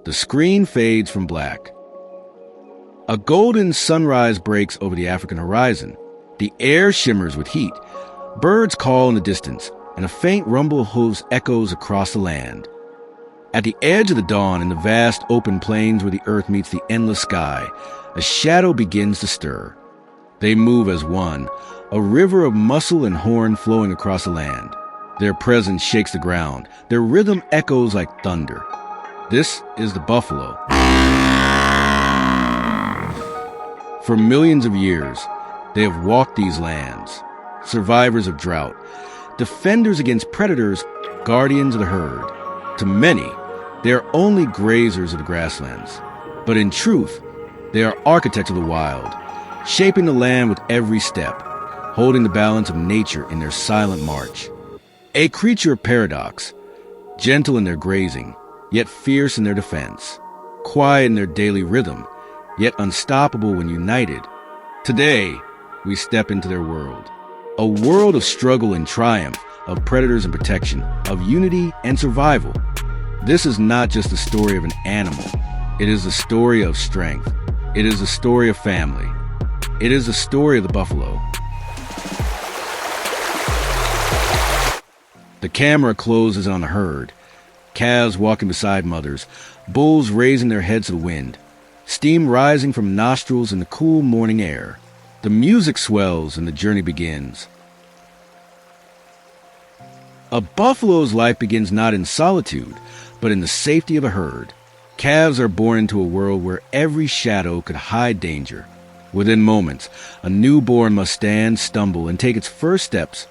The screen fades from black. A golden sunrise breaks over the African horizon. The air shimmers with heat. Birds call in the distance, and a faint rumble of hooves echoes across the land. At the edge of the dawn, in the vast open plains where the earth meets the endless sky, a shadow begins to stir. They move as one, a river of muscle and horn flowing across the land. Their presence shakes the ground. Their rhythm echoes like thunder. This is the buffalo. For millions of years, they have walked these lands, survivors of drought, defenders against predators, guardians of the herd. To many, they are only grazers of the grasslands. But in truth, they are architects of the wild, shaping the land with every step, holding the balance of nature in their silent march. A creature of paradox, gentle in their grazing, yet fierce in their defense, quiet in their daily rhythm, yet unstoppable when united. Today, we step into their world. A world of struggle and triumph, of predators and protection, of unity and survival. This is not just the story of an animal. It is the story of strength. It is the story of family. It is the story of the buffalo. The camera closes on the herd. Calves walking beside mothers, bulls raising their heads to the wind, steam rising from nostrils in the cool morning air. The music swells and the journey begins. A buffalo's life begins not in solitude, but in the safety of a herd. Calves are born into a world where every shadow could hide danger. Within moments, a newborn must stand, stumble, and take its first steps,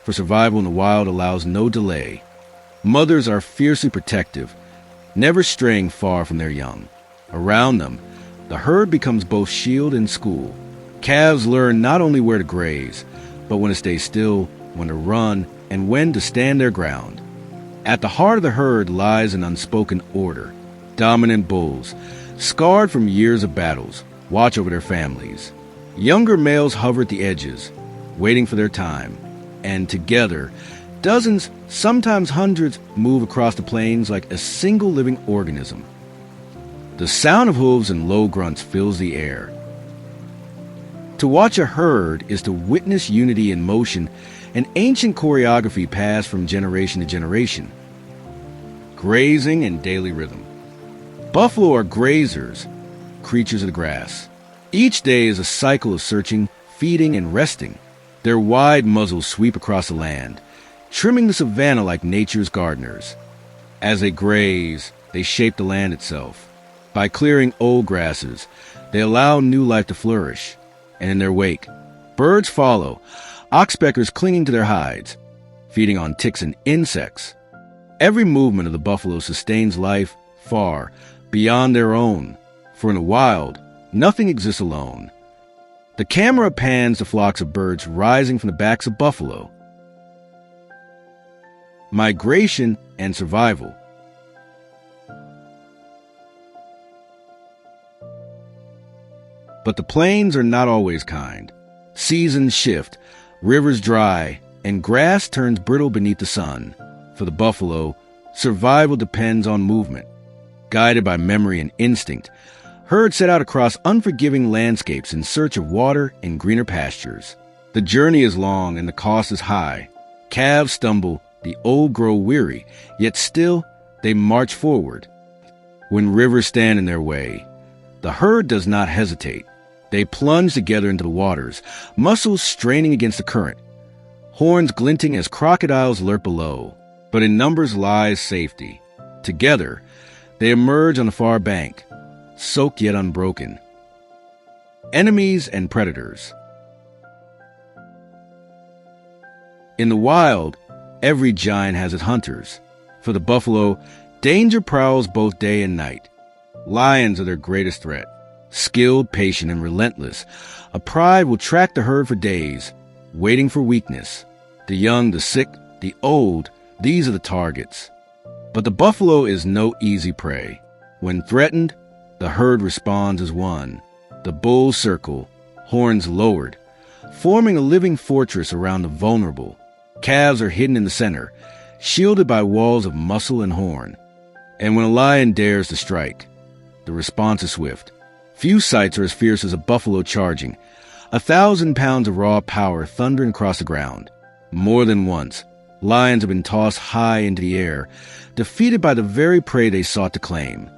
for survival in the wild allows no delay. Mothers are fiercely protective, never straying far from their young. Around them, the herd becomes both shield and school. Calves learn not only where to graze, but when to stay still, when to run, and when to stand their ground. At the heart of the herd lies an unspoken order. Dominant bulls, scarred from years of battles, watch over their families. Younger males hover at the edges, waiting for their time. And together, dozens, sometimes hundreds, move across the plains like a single living organism. The sound of hooves and low grunts fills the air. To watch a herd is to witness unity in motion, an ancient choreography passed from generation to generation. Grazing and daily rhythm. Buffalo are grazers, creatures of the grass. Each day is a cycle of searching, feeding, and resting. Their wide muzzles sweep across the land, trimming the savanna like nature's gardeners. As they graze, they shape the land itself. By clearing old grasses, they allow new life to flourish. And in their wake, birds follow, oxpeckers clinging to their hides, feeding on ticks and insects. Every movement of the buffalo sustains life far beyond their own, for in the wild, nothing exists alone. The camera pans the flocks of birds rising from the backs of buffalo. Migration and survival. But the plains are not always kind. Seasons shift, rivers dry, and grass turns brittle beneath the sun. For the buffalo, survival depends on movement. Guided by memory and instinct, herds set out across unforgiving landscapes in search of water and greener pastures. The journey is long and the cost is high. Calves stumble, the old grow weary, yet still they march forward. When rivers stand in their way, the herd does not hesitate. They plunge together into the waters, muscles straining against the current, horns glinting as crocodiles lurk below. But in numbers lies safety. Together, they emerge on the far bank, soaked yet unbroken. Enemies and predators. In the wild, every giant has its hunters. For the buffalo, danger prowls both day and night. Lions are their greatest threat. Skilled, patient, and relentless, a pride will track the herd for days, waiting for weakness. The young, the sick, the old, these are the targets. But the buffalo is no easy prey. When threatened, the herd responds as one. The bulls circle, horns lowered, forming a living fortress around the vulnerable. Calves are hidden in the center, shielded by walls of muscle and horn. And when a lion dares to strike, the response is swift. Few sights are as fierce as a buffalo charging, 1,000 pounds of raw power thundering across the ground. More than once, lions have been tossed high into the air, defeated by the very prey they sought to claim.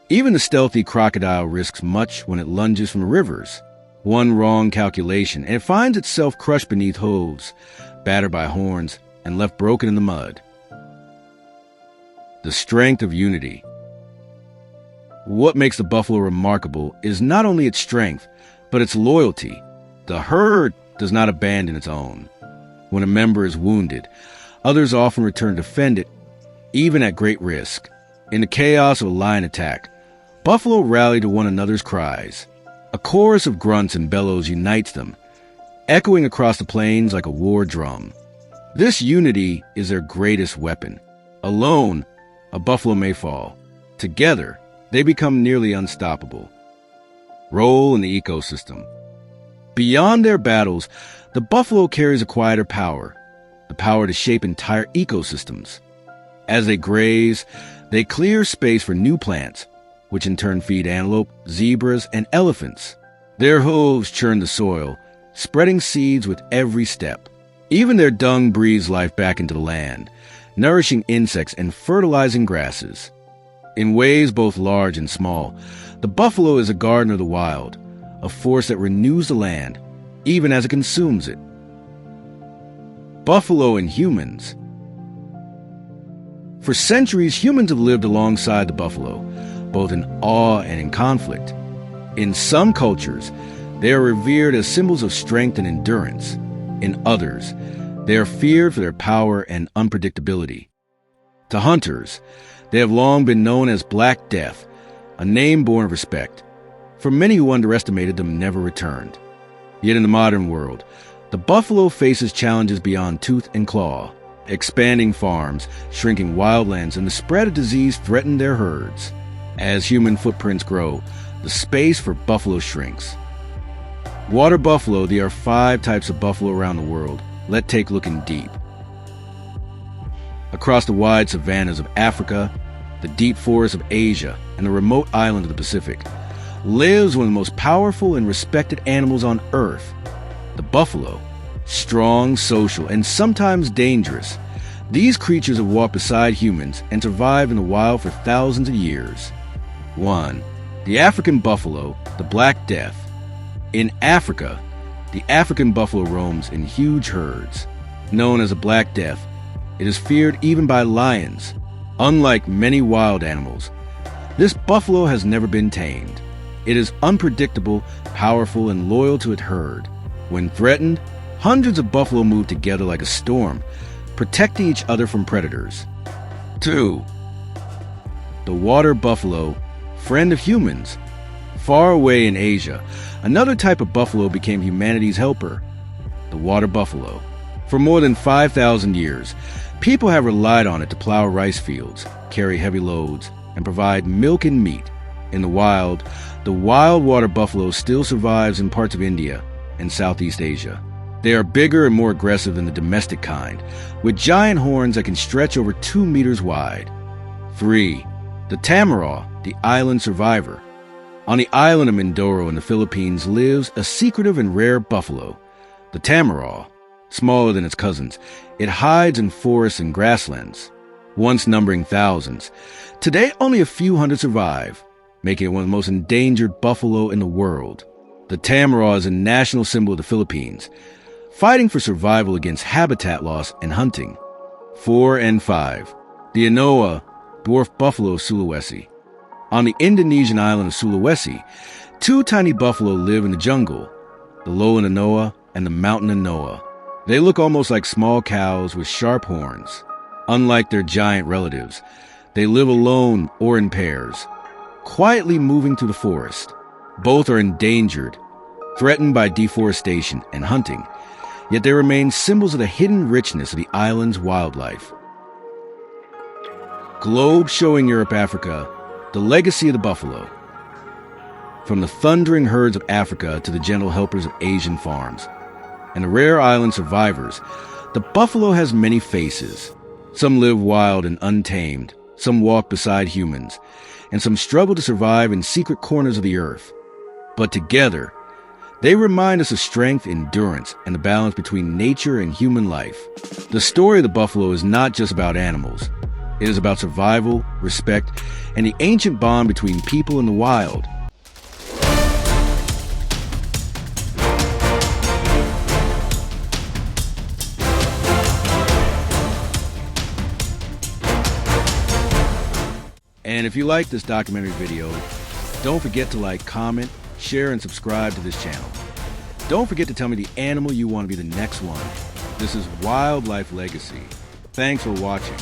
Even the stealthy crocodile risks much when it lunges from the rivers. One wrong calculation, and it finds itself crushed beneath hooves, battered by horns, and left broken in the mud. The strength of unity. What makes the buffalo remarkable is not only its strength, but its loyalty. The herd does not abandon its own. When a member is wounded, others often return to defend it, even at great risk. In the chaos of a lion attack, buffalo rally to one another's cries. A chorus of grunts and bellows unites them, echoing across the plains like a war drum. This unity is their greatest weapon. Alone, a buffalo may fall. Together, they become nearly unstoppable. Role in the ecosystem. Beyond their battles, the buffalo carries a quieter power, the power to shape entire ecosystems. As they graze, they clear space for new plants, which in turn feed antelope, zebras, and elephants. Their hooves churn the soil, spreading seeds with every step. Even their dung breathes life back into the land, nourishing insects and fertilizing grasses. In ways both large and small, the buffalo is a gardener of the wild, a force that renews the land, even as it consumes it. Buffalo and humans. For centuries, humans have lived alongside the buffalo, both in awe and in conflict. In some cultures, they are revered as symbols of strength and endurance. In others, they are feared for their power and unpredictability. To hunters, they have long been known as Black Death, a name born of respect. For many who underestimated them never returned. Yet in the modern world, the buffalo faces challenges beyond tooth and claw. Expanding farms, shrinking wildlands, and the spread of disease threaten their herds. As human footprints grow, the space for buffalo shrinks. Water buffalo, there are 5 types of buffalo around the world. Let's take looking deep. Across the wide savannas of Africa, the deep forests of Asia, and the remote islands of the Pacific, lives one of the most powerful and respected animals on Earth, the buffalo. Strong, social, and sometimes dangerous, these creatures have walked beside humans and survived in the wild for thousands of years. 1. The African buffalo, the Black Death. In Africa, the African buffalo roams in huge herds. Known as a Black Death, it is feared even by lions. Unlike many wild animals, this buffalo has never been tamed. It is unpredictable, powerful, and loyal to its herd. When threatened, hundreds of buffalo move together like a storm, protecting each other from predators. 2. The water buffalo, friend of humans. Far away in Asia, another type of buffalo became humanity's helper, the water buffalo. For more than 5,000 years, people have relied on it to plow rice fields, carry heavy loads, and provide milk and meat. In the wild water buffalo still survives in parts of India and Southeast Asia. They are bigger and more aggressive than the domestic kind, with giant horns that can stretch over 2 meters wide. 3. The Tamaraw, the island survivor. On the island of Mindoro in the Philippines lives a secretive and rare buffalo, the Tamaraw. Smaller than its cousins, it hides in forests and grasslands. Once numbering thousands, today only a few hundred survive, making it one of the most endangered buffalo in the world. The Tamaraw is a national symbol of the Philippines, fighting for survival against habitat loss and hunting. 4 and 5. The Anoa, dwarf buffalo of Sulawesi. On the Indonesian island of Sulawesi, 2 tiny buffalo live in the jungle, the lowland Anoa and the mountain Anoa. They look almost like small cows with sharp horns. Unlike their giant relatives, they live alone or in pairs, quietly moving through the forest. Both are endangered, threatened by deforestation and hunting, yet they remain symbols of the hidden richness of the island's wildlife. Globe showing Europe, Africa, the legacy of the buffalo. From the thundering herds of Africa to the gentle helpers of Asian farms, and the rare island survivors, the buffalo has many faces. Some live wild and untamed, Some walk beside humans, and some struggle to survive in secret corners of the earth. But together, they remind us of strength, endurance, and the balance between nature and human life. The story of the buffalo is not just about animals. It is about survival, respect, and the ancient bond between people and the wild. And if you like this documentary video, don't forget to like, comment, share, and subscribe to this channel. Don't forget to tell me the animal you want to be the next one. This is Wildlife Legacy. Thanks for watching.